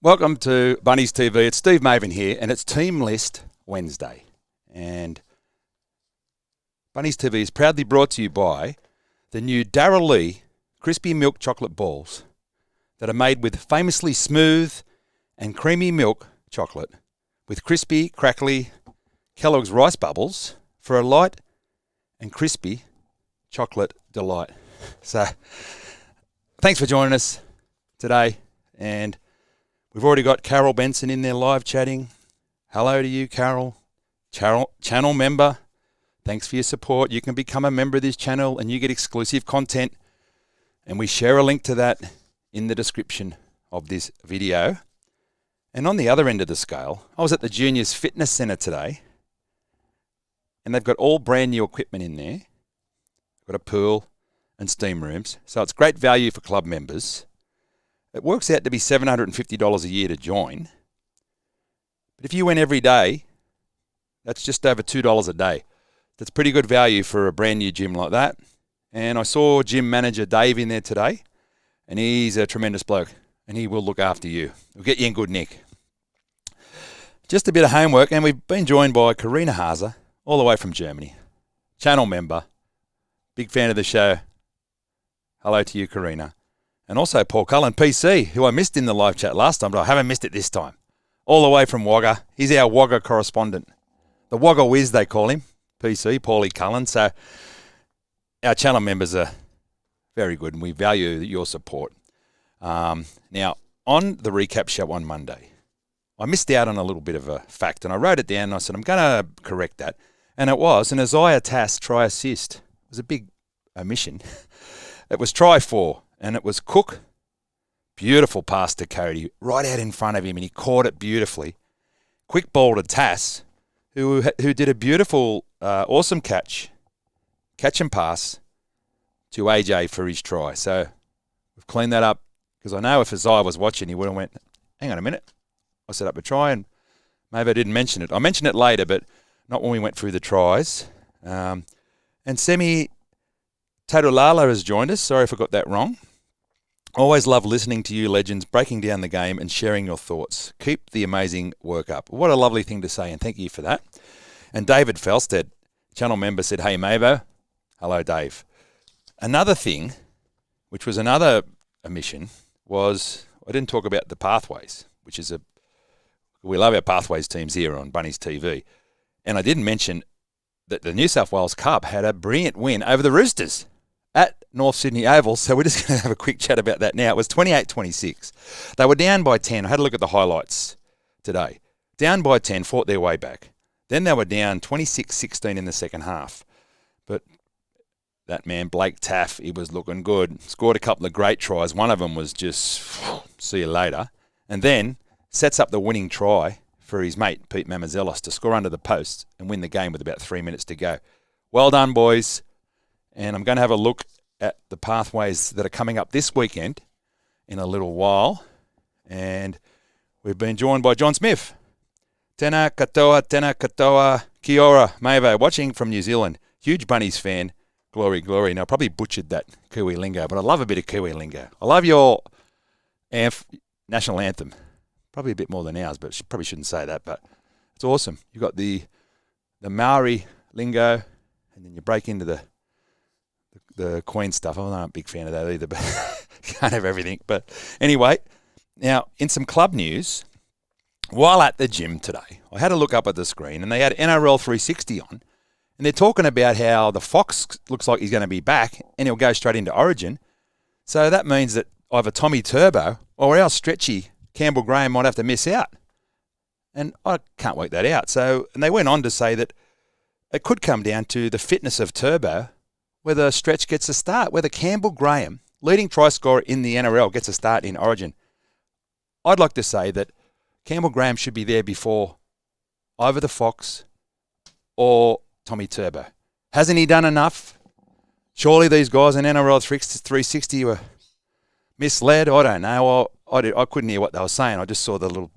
Welcome to Bunnies TV. It's Steve Maven here, and it's Team List Wednesday. And Bunnies TV is proudly brought to you by the new Darryl Lee Crispy Milk Chocolate Balls that are made with famously smooth and creamy milk chocolate with crispy, crackly Kellogg's Rice Bubbles for a light and crispy chocolate delight. So, thanks for joining us today, and we've already got Carol Benson in there live chatting. Hello to you, Carol. Channel member. Thanks for your support. You can become a member of this channel and you get exclusive content. And we share a link to that in the description of this video. And on the other end of the scale, I was at the Juniors Fitness Centre today, and they've got all brand new equipment in there. They've got a pool and steam rooms. So it's great value for club members. It works out to be $750 a year to join. But if you went every day, that's just over $2 a day. That's pretty good value for a brand new gym like that. And I saw gym manager Dave in there today, and he's a tremendous bloke, and he will look after you. We'll get you in good nick. Just a bit of homework, and we've been joined by Karina Haase, all the way from Germany. Channel member, big fan of the show. Hello to you, Karina. And also Paul Cullen, PC, who I missed in the live chat last time, but I haven't missed it this time. All the way from Wagga. He's our Wagga correspondent. The Wagga Whiz, they call him. PC, Paulie Cullen. So our channel members are very good, and we value your support. Now, on the recap show on Monday, I missed out on a little bit of a fact, and I wrote it down, and I said, I'm going to correct that. And it was an Isaiah Tass try assist. It was a big omission. It was try 4. And it was Cook, beautiful pass to Cody, right out in front of him, and he caught it beautifully. Quick ball to Tass, who did a beautiful, awesome catch and pass to AJ for his try. So we've cleaned that up, because I know if Isaiah was watching, he would have went, hang on a minute, I set up a try, and maybe I didn't mention it. I mentioned it later, but not when we went through the tries. And Semi Tadulala has joined us. Sorry if I got that wrong. Always love listening to you legends, breaking down the game and sharing your thoughts. Keep the amazing work up. What a lovely thing to say, and thank you for that. And David Felstead, channel member, said, hey, Mavo. Hello, Dave. Another thing, which was another omission, was I didn't talk about the pathways, which is we love our pathways teams here on Bunnies TV. And I didn't mention that the New South Wales Cup had a brilliant win over the Roosters at North Sydney Oval, so we're just going to have a quick chat about that now. It was 28-26. They were down by 10. I had a look at the highlights today. Down by 10, fought their way back. Then they were down 26-16 in the second half. But that man, Blake Taff, he was looking good. Scored a couple of great tries. One of them was just, see you later. And then sets up the winning try for his mate, Pete Mamazelos, to score under the post and win the game with about 3 minutes to go. Well done, boys. And I'm going to have a look at the pathways that are coming up this weekend in a little while. And we've been joined by John Smith. Tēnā katoa, kia ora, Mavo, watching from New Zealand. Huge Bunnies fan. Glory, glory. Now, I probably butchered that Kiwi lingo, but I love a bit of Kiwi lingo. I love your national anthem. Probably a bit more than ours, but probably shouldn't say that, but it's awesome. You've got the Maori lingo, and then you break into the Queen stuff. I'm not a big fan of that either, but can't have everything. But anyway, now in some club news, while at the gym today, I had a look up at the screen, and they had NRL 360 on, and they're talking about how the Fox looks like he's going to be back, and he'll go straight into Origin. So that means that either Tommy Turbo or our stretchy Campbell Graham might have to miss out. And I can't work that out. So, and they went on to say that it could come down to the fitness of Turbo, whether Stretch gets a start, whether Campbell Graham, leading try scorer in the NRL, gets a start in Origin. I'd like to say that Campbell Graham should be there before either the Fox or Tommy Turbo. Hasn't he done enough? Surely these guys in NRL 360 were misled. I don't know. I couldn't hear what they were saying. I just saw the little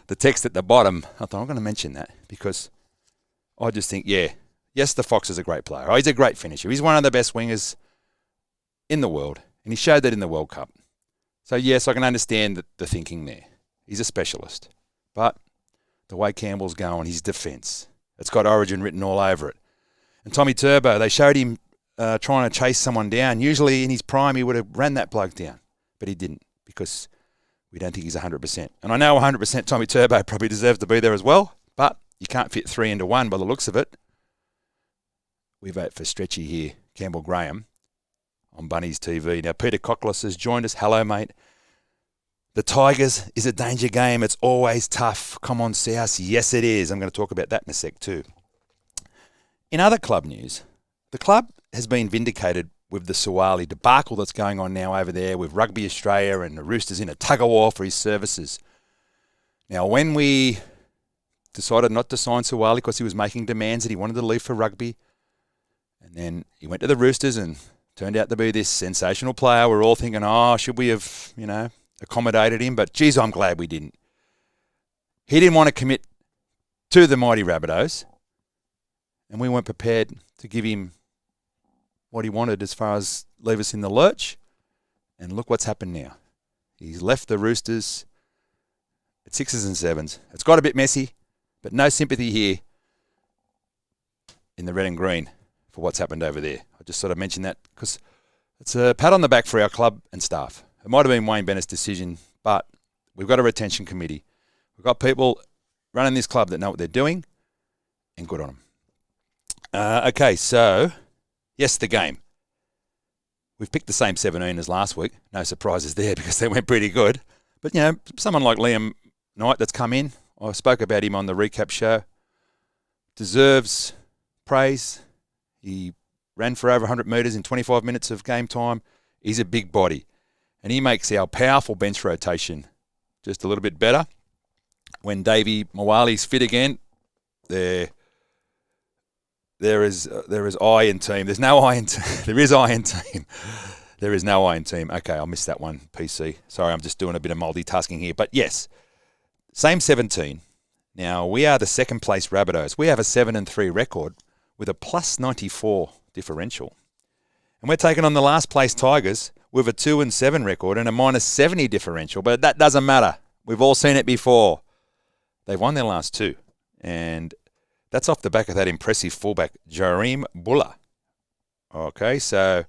the text at the bottom. I thought, I'm going to mention that because I just think, yes, the Fox is a great player. He's a great finisher. He's one of the best wingers in the world, and he showed that in the World Cup. So, yes, I can understand the thinking there. He's a specialist. But the way Campbell's going, his defence, it's got Origin written all over it. And Tommy Turbo, they showed him trying to chase someone down. Usually in his prime, he would have ran that bloke down. But he didn't, because we don't think he's 100%. And I know 100% Tommy Turbo probably deserves to be there as well, but you can't fit 3 into 1 by the looks of it. We vote for Stretchy here, Campbell Graham, on Bunnies TV. Now, Peter Cockles has joined us. Hello, mate. The Tigers is a danger game. It's always tough. Come on, South. Yes, it is. I'm going to talk about that in a sec too. In other club news, the club has been vindicated with the Suwali debacle that's going on now over there with Rugby Australia and the Roosters in a tug-of-war for his services. Now, when we decided not to sign Suwali because he was making demands that he wanted to leave for rugby, and then he went to the Roosters and turned out to be this sensational player, we're all thinking, should we have, accommodated him? But, geez, I'm glad we didn't. He didn't want to commit to the mighty Rabbitohs, and we weren't prepared to give him what he wanted as far as leave us in the lurch. And look what's happened now. He's left the Roosters at 6s and 7s. It's got a bit messy, but no sympathy here in the red and green for what's happened over there. I just sort of mentioned that because it's a pat on the back for our club and staff. It might have been Wayne Bennett's decision, but we've got a retention committee. We've got people running this club that know what they're doing, and good on them. Okay, so, yes, the game. We've picked the same 17 as last week. No surprises there because they went pretty good. But, someone like Liam Knight that's come in, I spoke about him on the recap show, deserves praise. He ran for over 100 metres in 25 minutes of game time. He's a big body. And he makes our powerful bench rotation just a little bit better. When Davey Mawali's fit again, there is I in team. There's no I in team. There is I in team. There is no I in team. Okay, I missed that one, PC. Sorry, I'm just doing a bit of multitasking here. But yes, same 17. Now, we are the second place Rabbitohs. We have a 7-3 record with a plus 94 differential. And we're taking on the last place Tigers with a 2-7 record and a minus 70 differential. But that doesn't matter. We've all seen it before. They've won their last 2. And that's off the back of that impressive fullback, Jareem Buller. Okay, so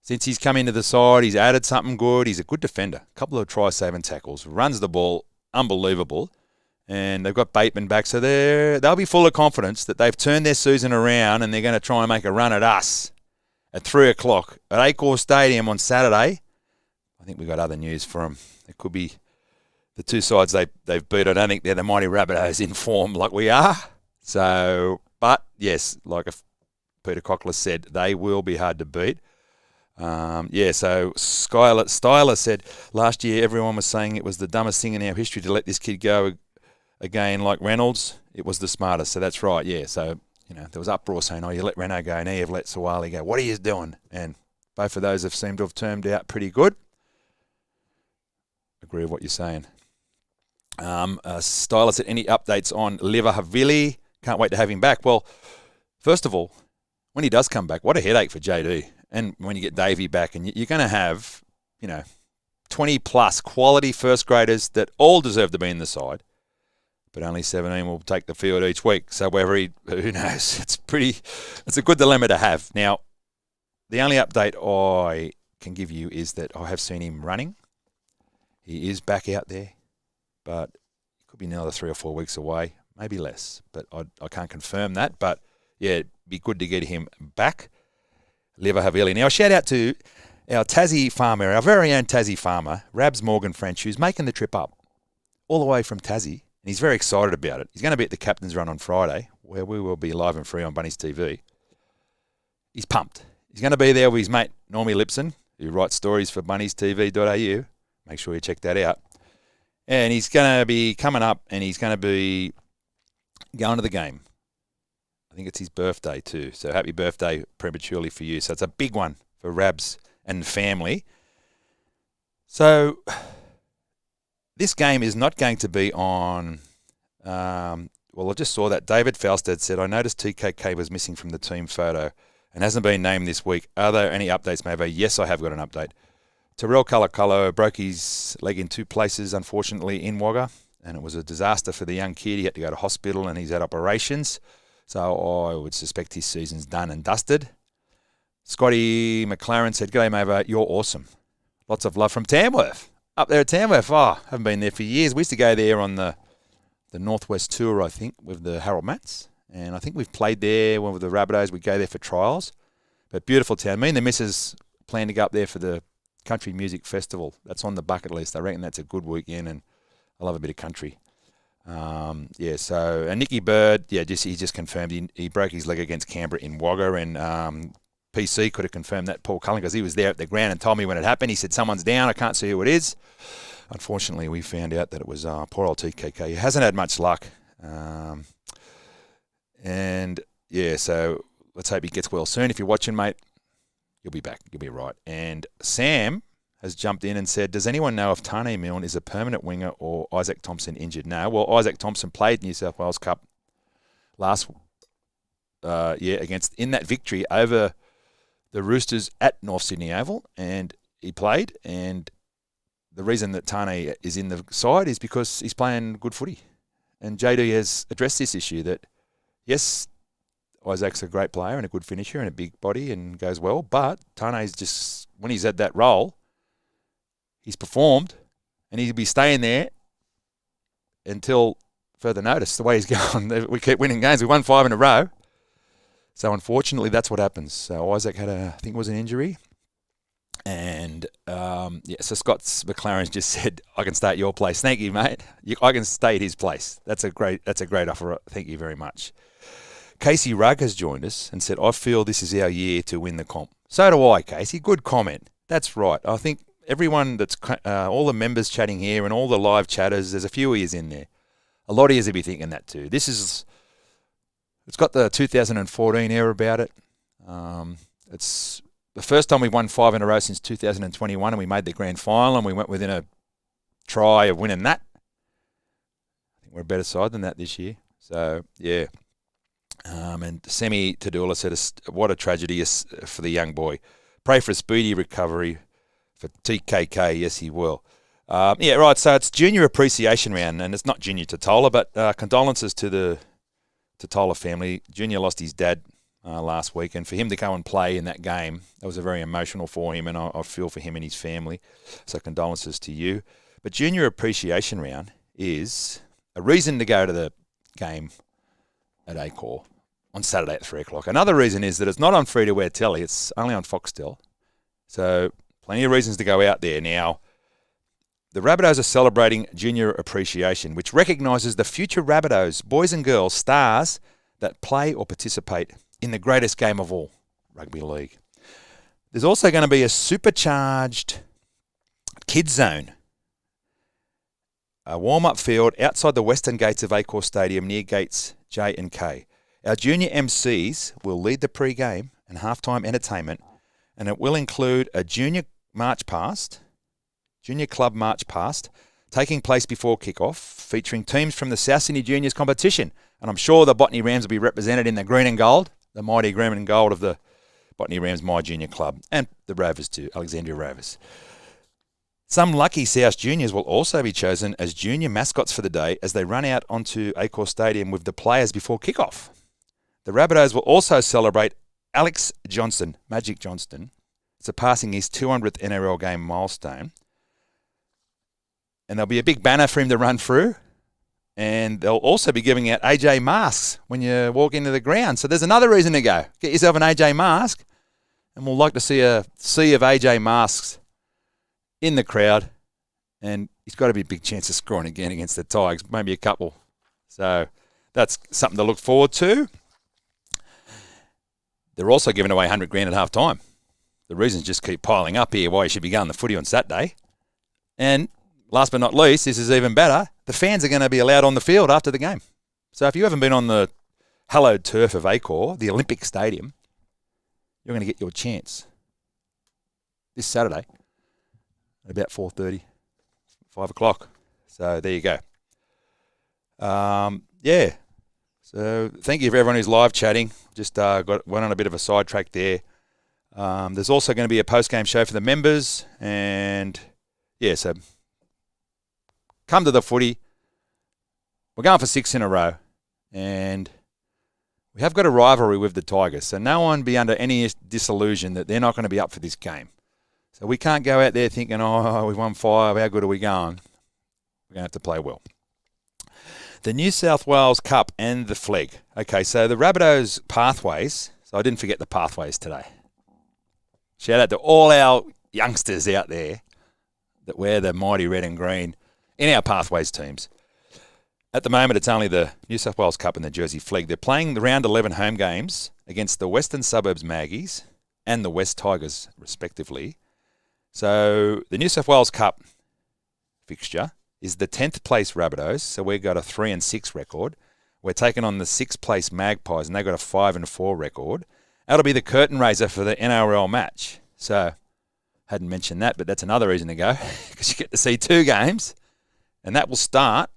since he's come into the side, he's added something good. He's a good defender. A couple of try-saving tackles. Runs the ball. Unbelievable. And they've got Bateman back, so they'll be full of confidence that they've turned their season around and they're going to try and make a run at us at 3 o'clock at Accor Stadium on Saturday. I think we've got other news for them. It could be the two sides they've beat. I don't think they're the mighty Rabbitohs in form like we are. So, but yes, like Peter Cockles said, they will be hard to beat. So Styler said last year everyone was saying it was the dumbest thing in our history to let this kid go again like Reynolds. It was the smartest. So that's right, yeah. So, there was uproar saying, you let Renault go, now you've let Suwali go. What are you doing? And both of those have seemed to have turned out pretty good. Agree with what you're saying. Styler said, any updates on Liver Havili? Can't wait to have him back. Well, first of all, when he does come back, what a headache for JD. And when you get Davey back, and you're going to have, 20-plus quality first graders that all deserve to be in the side, but only 17 will take the field each week. So who knows? It's a good dilemma to have. Now, the only update I can give you is that I have seen him running. He is back out there, but it could be another 3 or 4 weeks away, maybe less. But I can't confirm that. But, yeah, it'd be good to get him back. Liver Havili. Now, a shout out to our Tassie farmer, our very own Tassie farmer, Rabs Morgan French, who's making the trip up all the way from Tassie. And he's very excited about it. He's going to be at the Captain's Run on Friday, where we will be live and free on Bunnies TV. He's pumped. He's going to be there with his mate, Normie Lipson, who writes stories for bunniestv.au. Make sure you check that out. And he's going to be coming up, and he's going to be going to the game. I think it's his birthday too. So happy birthday prematurely for you. So it's a big one for Rabs and family. So this game is not going to be on... I just saw that. David Falstad said, I noticed TKK was missing from the team photo and hasn't been named this week. Are there any updates, maybe? Yes, I have got an update. Terrell Coloccolo broke his leg in 2 places, unfortunately, in Wagga, and it was a disaster for the young kid. He had to go to hospital and he's had operations. So I would suspect his season's done and dusted. Scotty McLaren said, "G'day, mate, you're awesome. Lots of love from Tamworth." Up there at Tamworth. Oh, haven't been there for years. We used to go there on the Northwest Tour, I think, with the Harold Matts. And I think we've played there with the Rabbitohs. We go there for trials. But beautiful town. Me and the missus plan to go up there for the Country Music Festival. That's on the bucket list. I reckon that's a good weekend, and I love a bit of country. And Nicky Bird, he just confirmed he broke his leg against Canberra in Wagga, and PC could have confirmed that, Paul Cullen, because he was there at the ground and told me when it happened. He said, "Someone's down, I can't see who it is." Unfortunately, we found out that it was poor old TKK. He hasn't had much luck. So let's hope he gets well soon. If you're watching, mate, you'll be back. You'll be right. And Sam has jumped in and said, "Does anyone know if Tane Milne is a permanent winger or Isaac Thompson injured?" No. Well, Isaac Thompson played New South Wales Cup last in that victory over the Roosters at North Sydney Oval, and he played. And the reason that Tane is in the side is because he's playing good footy. And JD has addressed this issue that, yes, Isaac's a great player and a good finisher and a big body and goes well, but Tane's just, when he's had that role, he's performed, and he'll be staying there until further notice. The way he's going, we keep winning games. We won 5 in a row. So unfortunately, that's what happens. So Isaac had I think it was an injury. And, so Scott McLaren just said, "I can stay at your place." Thank you, mate. I can stay at his place. That's a great offer. Thank you very much. Casey Rugg has joined us and said, "I feel this is our year to win the comp." So do I, Casey. Good comment. That's right. I think everyone that's all the members chatting here and all the live chatters, there's a few ears in there. A lot of ears will be thinking that too. It's got the 2014 era about it. It's the first time we've won 5 in a row since 2021, and we made the grand final, and we went within a try of winning that. I think we're a better side than that this year. So, yeah. And Semi Tadula said, "What a tragedy for the young boy. Pray for a speedy recovery for TKK." Yes, he will. Right. So it's Junior Appreciation Round, and it's not Junior Totola, but condolences to the Totola family. Junior lost his dad last week, and for him to go and play in that game, that was very emotional for him, and I feel for him and his family. So condolences to you. But Junior Appreciation Round is a reason to go to the game at Acor on Saturday at 3 o'clock. Another reason is that it's not on free-to-air telly. It's only on Foxtel. So plenty of reasons to go out there. Now, the Rabbitohs are celebrating Junior Appreciation, which recognises the future Rabbitohs, boys and girls, stars that play or participate in the greatest game of all, rugby league. There's also going to be a supercharged kids zone, a warm-up field outside the western gates of Acor Stadium near gates J and K. Our junior MCs will lead the pre-game and halftime entertainment, and it will include a junior club march past, taking place before kickoff, featuring teams from the South Sydney Juniors competition. And I'm sure the Botany Rams will be represented in the green and gold, the mighty green and gold of the Botany Rams, my junior club, and the Rovers too, Alexandria Rovers. Some lucky South Juniors will also be chosen as junior mascots for the day as they run out onto Acor Stadium with the players before kickoff. The Rabbitohs will also celebrate Alex Johnston, Magic Johnston, surpassing his 200th NRL game milestone. And there'll be a big banner for him to run through. And they'll also be giving out AJ masks when you walk into the ground. So there's another reason to go. Get yourself an AJ mask. And we'll like to see a sea of AJ masks in the crowd. And he's got to be a big chance of scoring again against the Tigers. Maybe a couple. So that's something to look forward to. They're also giving away $100,000 at half time. The reasons just keep piling up here why you should be going to the footy on Saturday. And last but not least, this is even better, the fans are going to be allowed on the field after the game. So if you haven't been on the hallowed turf of Acor, the Olympic Stadium, you're going to get your chance this Saturday at about 4:30, 5 o'clock. So there you go. So thank you for everyone who's live chatting. Just went on a bit of a sidetrack there. There's also going to be a post-game show for the members. And, yeah, so come to the footy. We're going for 6 in a row. And we have got a rivalry with the Tigers. So no one be under any disillusion that they're not going to be up for this game. So we can't go out there thinking, oh, we've won 5. How good are we going? We're going to have to play well. The New South Wales Cup and the Fleg. Okay, so the Rabbitohs pathways. So I didn't forget the pathways today. Shout out to all our youngsters out there that wear the mighty red and green in our pathways teams. At the moment, it's only the New South Wales Cup and the Jersey Fleg. They're playing the round 11 home games against the Western Suburbs Maggies and the West Tigers, respectively. So the New South Wales Cup fixture is the 10th place Rabbitohs, so we've got a 3-6 record. We're taking on the 6th place Magpies, and they've got a 5-4 record. That'll be the curtain raiser for the NRL match. So, hadn't mentioned that, but that's another reason to go, because you get to see 2 games, and that will start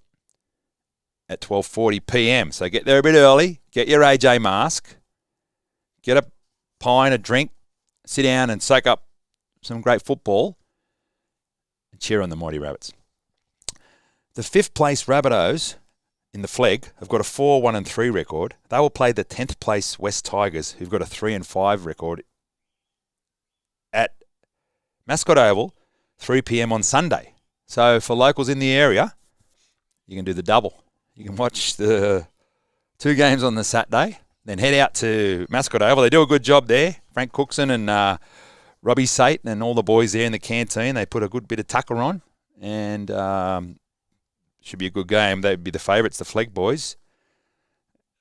at 12:40 p.m. So get there a bit early, get your AJ mask, get a pint, a drink, sit down and soak up some great football, and cheer on the Mighty Rabbits. The 5th place Rabbitohs in the Fleg have got a 4-1-3 record. They will play the 10th place West Tigers, who've got a 3-5 record, at Mascot Oval, 3 p.m. on Sunday. So for locals in the area, you can do the double. You can watch the 2 games on the Saturday, then head out to Mascot Oval. They do a good job there. Frank Cookson and Robbie Sate and all the boys there in the canteen, they put a good bit of tucker on, and should be a good game. They'd be the favourites, the Fleg boys.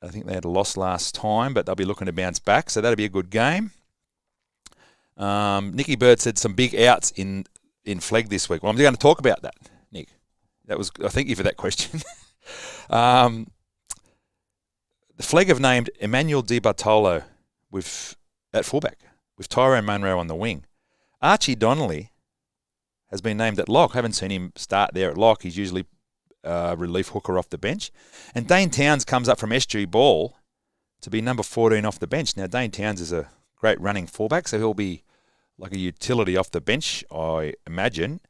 I think they had a loss last time, but they'll be looking to bounce back, so that'll be a good game. Nicky Bird said some big outs in Fleg this week. Well, I'm going to talk about that, Nick. Thank you for that question. The Fleg have named Emmanuel Di Bartolo at fullback, with Tyrone Munro on the wing. Archie Donnelly has been named at lock. Haven't seen him start there at lock. He's usually relief hooker off the bench. And Dane Towns comes up from SG Ball to be number 14 off the bench. Now, Dane Towns is a great running fullback, so he'll be like a utility off the bench, I imagine.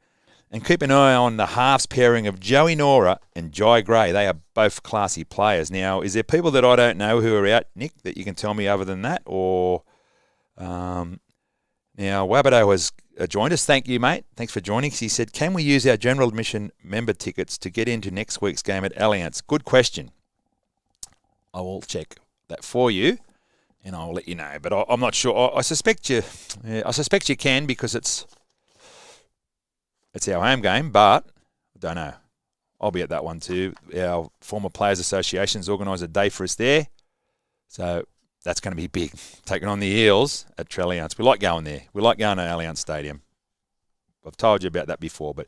And keep an eye on the halves pairing of Joey Nora and Jai Gray. They are both classy players. Now, is there people that I don't know who are out, Nick, that you can tell me other than that? Or now, Wabato has joined us. Thank you, mate. Thanks for joining us. He said, can we use our general admission member tickets to get into next week's game at Allianz? Good question. I will check that for you, and I'll let you know. But I'm not sure. I suspect you can, because it's our home game, but I don't know. I'll be at that one too. Our former Players Association's organised a day for us there. So that's going to be big, taking on the Eels at Trelliance. We like going there. We like going to Allianz Stadium. I've told you about that before, but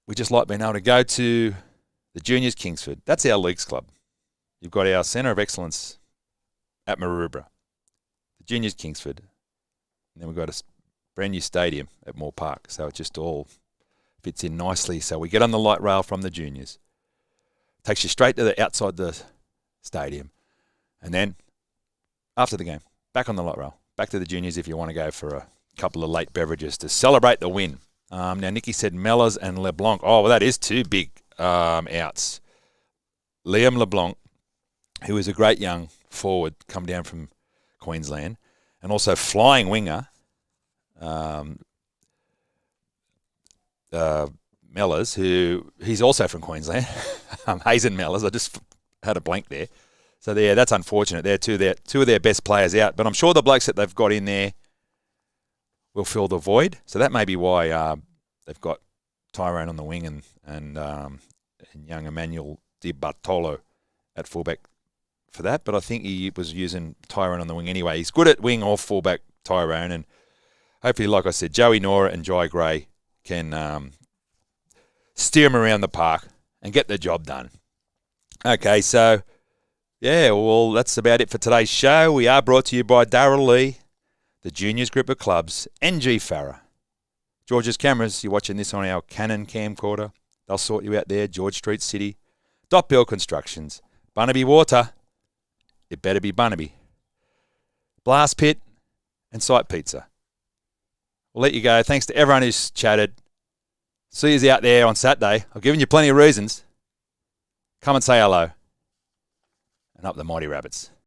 we just like being able to go to the Juniors Kingsford. That's our leagues club. You've got our Centre of Excellence at Maroubra, the Juniors Kingsford, and then we've got a brand new stadium at Moore Park. So it just all fits in nicely. So we get on the light rail from the Juniors. Takes you straight to the outside the stadium. And then, after the game, back on the light rail. Back to the Juniors if you want to go for a couple of late beverages to celebrate the win. Now, Nicky said Mellors and LeBlanc. Oh, well, that is 2 big outs. Liam LeBlanc, who is a great young forward, come down from Queensland, and also flying winger, Mellors, who he's also from Queensland. Hazen Mellors. I just had a blank there. So yeah, that's unfortunate. They're two of their best players out. But I'm sure the blokes that they've got in there will fill the void. So that may be why they've got Tyrone on the wing and young Emmanuel Di Bartolo at fullback for that. But I think he was using Tyrone on the wing anyway. He's good at wing or fullback, Tyrone. And hopefully, like I said, Joey Nora and Jai Gray can steer him around the park and get the job done. Okay, so yeah, well, that's about it for today's show. We are brought to you by Darrell Lee, the Juniors Group of Clubs, NG Farah. George's Cameras, you're watching this on our Canon camcorder. They'll sort you out there. George Street City. Dot Bill Constructions. Bunnaby Water. It better be Bunnaby. Blast Pit. and Sight Pizza. We'll let you go. Thanks to everyone who's chatted. See you out there on Saturday. I've given you plenty of reasons. Come and say hello. And up the Mighty Rabbits.